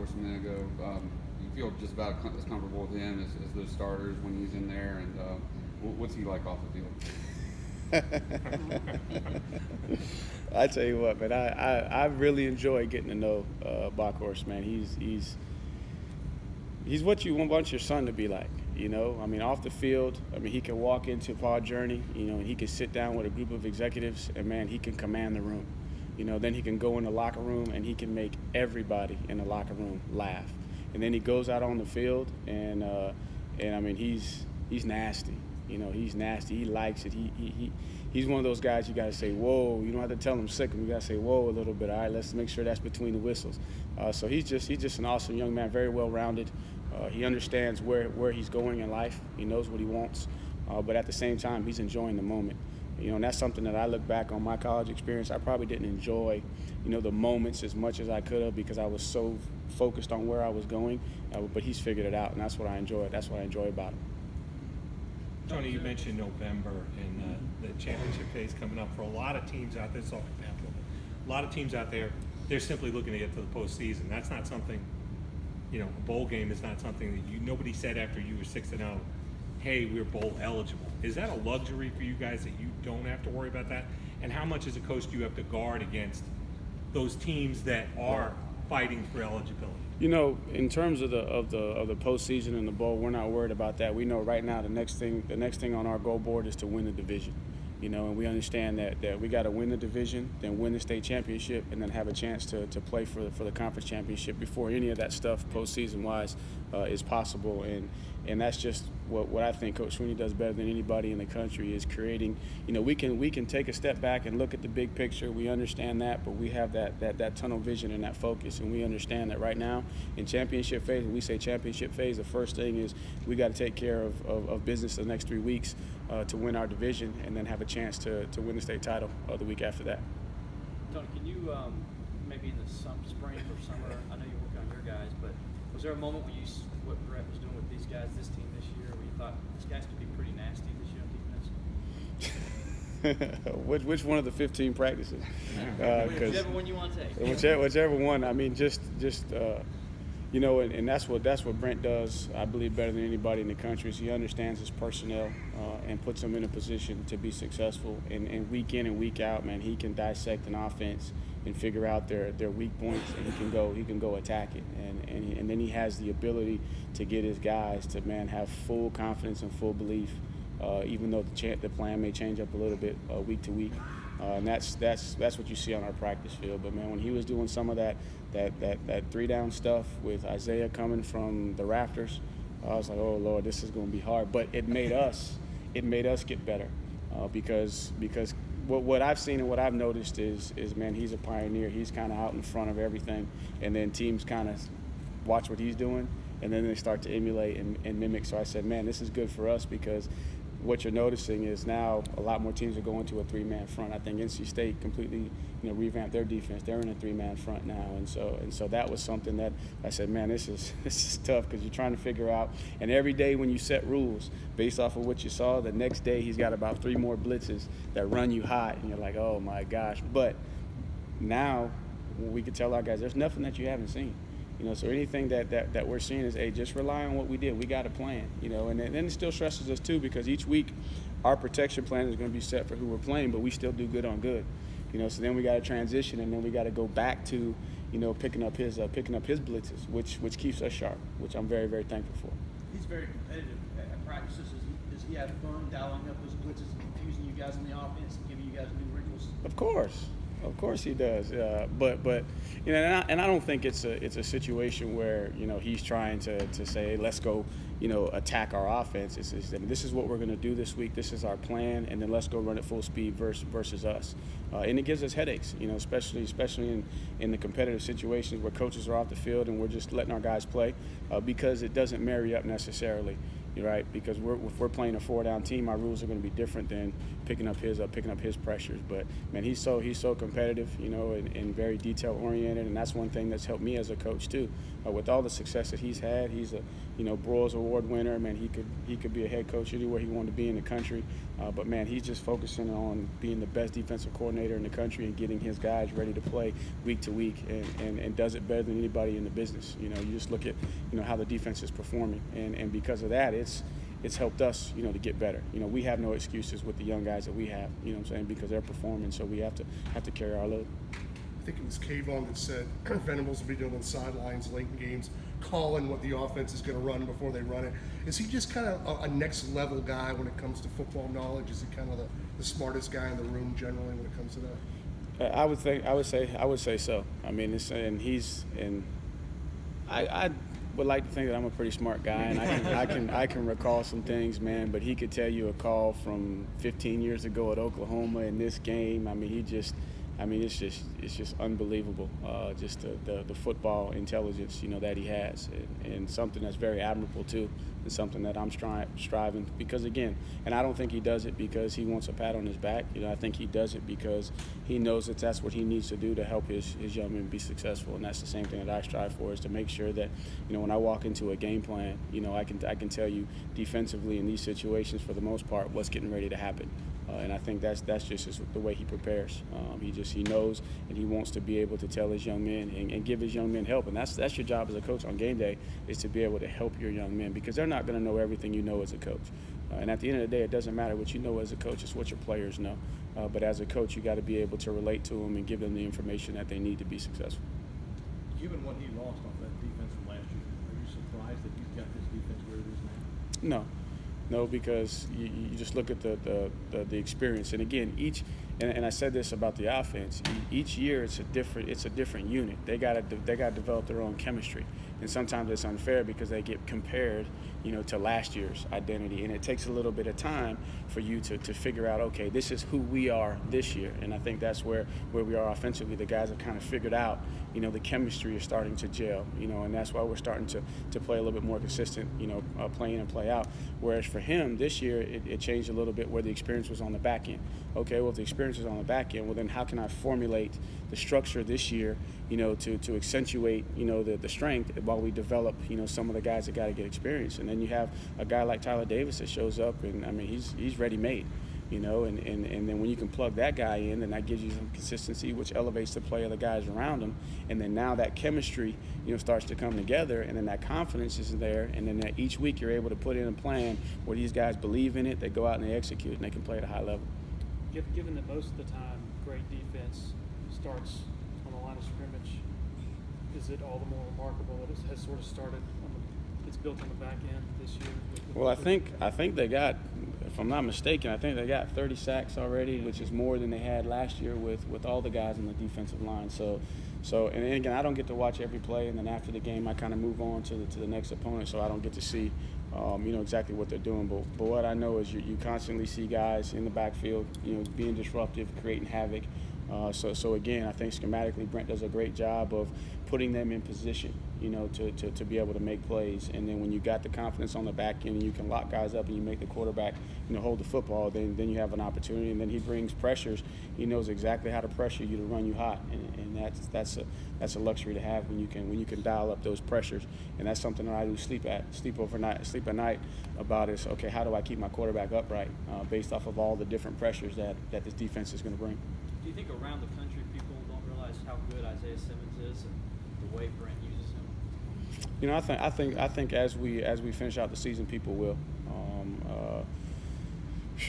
Bachhorst a minute ago. You feel just about as comfortable with him as those starters when he's in there, and what's he like off the field? I tell you what, man, I really enjoy getting to know Bachhorst, man. He's what you want your son to be like, you know. I mean, off the field, I mean, he can walk into Pod Journey, you know, and he can sit down with a group of executives, and man, he can command the room. You know, then he can go in the locker room and he can make everybody in the locker room laugh. And then he goes out on the field, and I mean, he's nasty. You know, he's nasty. He likes it. He's one of those guys you got to say, whoa. You don't have to tell him sick him. You got to say, whoa, a little bit. All right, let's make sure that's between the whistles. So he's just an awesome young man, very well-rounded. He understands where he's going in life. He knows what he wants. But at the same time, he's enjoying the moment. You know, and that's something that I look back on my college experience. I probably didn't enjoy, you know, the moments as much as I could have because I was so focused on where I was going. But he's figured it out, and that's what I enjoy. That's what I enjoy about him. Tony, you mentioned November and the championship phase coming up for a lot of teams out there. It's all example. A lot of teams out there, they're simply looking to get to the postseason. That's not something, you know, a bowl game is not something that nobody said after you were 6-0, hey, we're bowl eligible. Is that a luxury for you guys that you don't have to worry about that? And how much as a coach do you have to guard against those teams that are fighting for eligibility? You know, in terms of the postseason and the bowl, we're not worried about that. We know right now the next thing on our goal board is to win the division. You know, and we understand that we got to win the division, then win the state championship, and then have a chance to play for the conference championship before any of that stuff postseason wise is possible. And that's just what I think Coach Sweeney does better than anybody in the country is creating. You know, we can take a step back and look at the big picture. We understand that, but we have that tunnel vision and that focus, and we understand that right now in championship phase, when we say championship phase, the first thing is we got to take care of business the next 3 weeks to win our division, and then have a chance to win the state title the week after that. Tony, can you maybe in the spring or summer? I know you're working on your guys, but was there a moment when what Brett was doing with these guys, this team this year, where you thought these guys could be pretty nasty this year on defense? Which one of the 15 practices? Whichever one you want to take. Whichever one. I mean, just you know, and that's what Brent does, I believe, better than anybody in the country. Is he understands his personnel and puts them in a position to be successful. And week in and week out, man, he can dissect an offense and figure out their weak points, and he can go attack it. And then he has the ability to get his guys to, man, have full confidence and full belief, even though the plan may change up a little bit week to week. And that's what you see on our practice field. But man, when he was doing some of that 3-down stuff with Isaiah coming from the rafters, I was like, oh Lord, this is going to be hard. But it made us get better because what I've seen and what I've noticed is man, he's a pioneer. He's kind of out in front of everything, and then teams kind of watch what he's doing, and then they start to emulate and mimic. So I said, man, this is good for us because what you're noticing is now a lot more teams are going to a 3-man front. I think NC State completely, you know, revamped their defense. They're in a 3-man front now, and so that was something that I said, man, this is tough because you're trying to figure out. And every day when you set rules based off of what you saw, the next day he's got about 3 more blitzes that run you hot, and you're like, oh my gosh. But now we can tell our guys there's nothing that you haven't seen. You know, so anything that we're seeing is, hey, just rely on what we did. We got a plan, you know, and then it still stresses us too because each week our protection plan is going to be set for who we're playing, but we still do good on good, you know. So then we got to transition, and then we got to go back to, you know, picking up his blitzes, which keeps us sharp, which I'm very, very thankful for. He's very competitive at practices. Does he have fun dialing up those blitzes and confusing you guys in the offense and giving you guys new wrinkles? Of course he does. But you know, and I don't think it's a situation where, you know, he's trying to say, hey, let's go, you know, attack our offense. It's I mean, this is what we're going to do this week. This is our plan, and then let's go run at full speed versus us. And it gives us headaches, you know, especially in the competitive situations where coaches are off the field and we're just letting our guys play because it doesn't marry up necessarily. Right, because if we're playing a 4-down team, our rules are going to be different than picking up his pressures. But man, he's so competitive, you know, and very detail oriented, and that's one thing that's helped me as a coach too. With all the success that he's had, he's a, you know, Broyles Award winner. Man, he could be a head coach anywhere he wanted to be in the country. But man, he's just focusing on being the best defensive coordinator coordinator in the country and getting his guys ready to play week to week, and does it better than anybody in the business. You just look at, how the defense is performing, and because of that, it's helped us, to get better. We have no excuses with the young guys that we have, what I'm saying, because they're performing, so we have to carry our load. I think it was Kayvon that said Venables will be doing on the sidelines late in games, calling what the offense is going to run before they run it. Is he just kind of a next level guy when it comes to football knowledge? Is he kind of the smartest guy in the room generally when it comes to that? I would say so. I mean, I would like to think that I'm a pretty smart guy, and I can recall some things, man. But he could tell you a call from 15 years ago at Oklahoma in this game. I mean, it's just unbelievable. Just the football intelligence, that he has, and something that's very admirable too, and something that I'm striving, because again, and I don't think he does it because he wants a pat on his back. I think he does it because he knows that that's what he needs to do to help his young men be successful, and that's the same thing that I strive for, is to make sure that when I walk into a game plan, I can tell you defensively in these situations for the most part what's getting ready to happen. And I think that's just the way he prepares. He knows, and he wants to be able to tell his young men and give his young men help. And that's your job as a coach on game day, is to be able to help your young men, because they're not going to know everything you know as a coach. And at the end of the day, it doesn't matter what you know as a coach; it's what your players know. But as a coach, you got to be able to relate to them and give them the information that they need to be successful. Given what he lost off that defense from last year, are you surprised that he's got this defense where it is now? No, because you just look at the experience, and again, and I said this about the offense. Each year, it's a different unit. They got to develop their own chemistry, and sometimes it's unfair because they get compared, to last year's identity, and it takes a little bit of time for you to figure out, okay, this is who we are this year, and I think that's where we are offensively. The guys have kind of figured out, the chemistry is starting to gel, and that's why we're starting to play a little bit more consistent, play in and play out. Whereas for him this year, it changed a little bit where the experience was on the back end. Okay, well, if the experience is on the back end, well, then how can I formulate the structure this year, to accentuate, the strength while we develop, some of the guys that got to get experience. And then you have a guy like Tyler Davis that shows up, and I mean, he's ready-made. And then when you can plug that guy in, then that gives you some consistency, which elevates the play of the guys around him. And then now that chemistry, starts to come together, and then that confidence is there. And then that each week you're able to put in a plan where these guys believe in it, they go out and they execute, and they can play at a high level. Given that most of the time great defense starts on the line of scrimmage, is it all the more remarkable that it has sort of started it's built on the back end this year? Well, I think they got, if I'm not mistaken, I think they got 30 sacks already, which is more than they had last year with all the guys on the defensive line. So, and again, I don't get to watch every play, and then after the game, I kind of move on to the next opponent, so I don't get to see, exactly what they're doing. But what I know is you constantly see guys in the backfield, being disruptive, creating havoc. So again, I think schematically Brent does a great job of putting them in position, to be able to make plays. And then when you got the confidence on the back end and you can lock guys up and you make the quarterback, hold the football, then you have an opportunity. And then he brings pressures. He knows exactly how to pressure you to run you hot, and that's a luxury to have when you can dial up those pressures. And that's something that I do sleep at night about is, okay, how do I keep my quarterback upright based off of all the different pressures that this defense is going to bring. Do you think around the country people don't realize how good Isaiah Simmons is and the way Brent uses him? I think as we finish out the season, people will.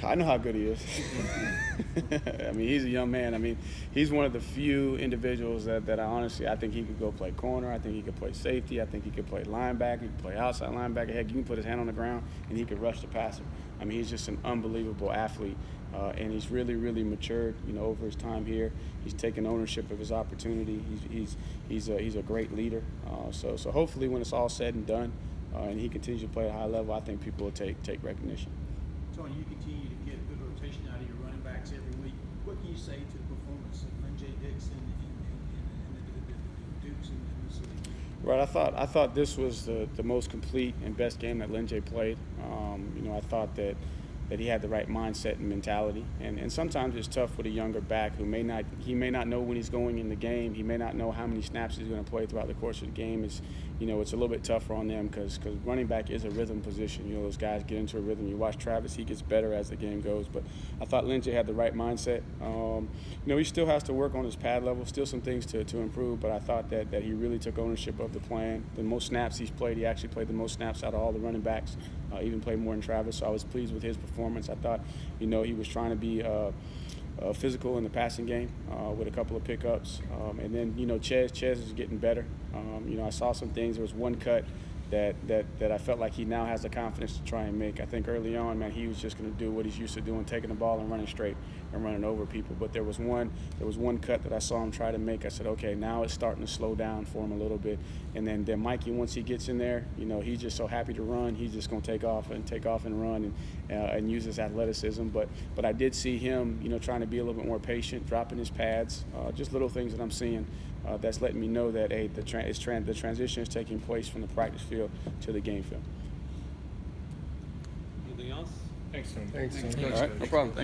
I know how good he is. I mean, he's a young man. I mean, he's one of the few individuals that I think he could go play corner. I think he could play safety. I think he could play linebacker. He could play outside linebacker. Heck, you can put his hand on the ground and he could rush the passer. I mean, he's just an unbelievable athlete. And he's really, really matured, over his time here. He's taken ownership of his opportunity. He's a great leader. So hopefully, when it's all said and done, and he continues to play at a high level, I think people will take recognition. Tony, you continue to get good rotation out of your running backs every week. What can you say to the performance of Lynn Dixon and the Dukes in the city? Right, I thought this was the most complete and best game that Lynn played. I thought that he had the right mindset and mentality. And sometimes it's tough with a younger back who may not know when he's going in the game. He may not know how many snaps he's going to play throughout the course of the game. It's a little bit tougher on them because running back is a rhythm position. Those guys get into a rhythm. You watch Travis, he gets better as the game goes. But I thought Lindsey had the right mindset. He still has to work on his pad level, still some things to improve, but I thought that he really took ownership of the plan. The most snaps he's played, he actually played the most snaps out of all the running backs, even played more than Travis, so I was pleased with his performance. I thought, he was trying to be physical in the passing game with a couple of pickups. And then, Ches is getting better. I saw some things. There was one cut that I felt like he now has the confidence to try and make. I think early on, man, he was just going to do what he's used to doing, taking the ball and running straight and running over people. But there was one cut that I saw him try to make. I said, okay, now it's starting to slow down for him a little bit. And then Mikey, once he gets in there, he's just so happy to run. He's just going to take off and run and use his athleticism. But I did see him, trying to be a little bit more patient, dropping his pads, just little things that I'm seeing. That's letting me know that the transition is taking place from the practice field to the game field. Anything else? Thanks, Tony. Thanks, Tony. All right, no problem. Thank you.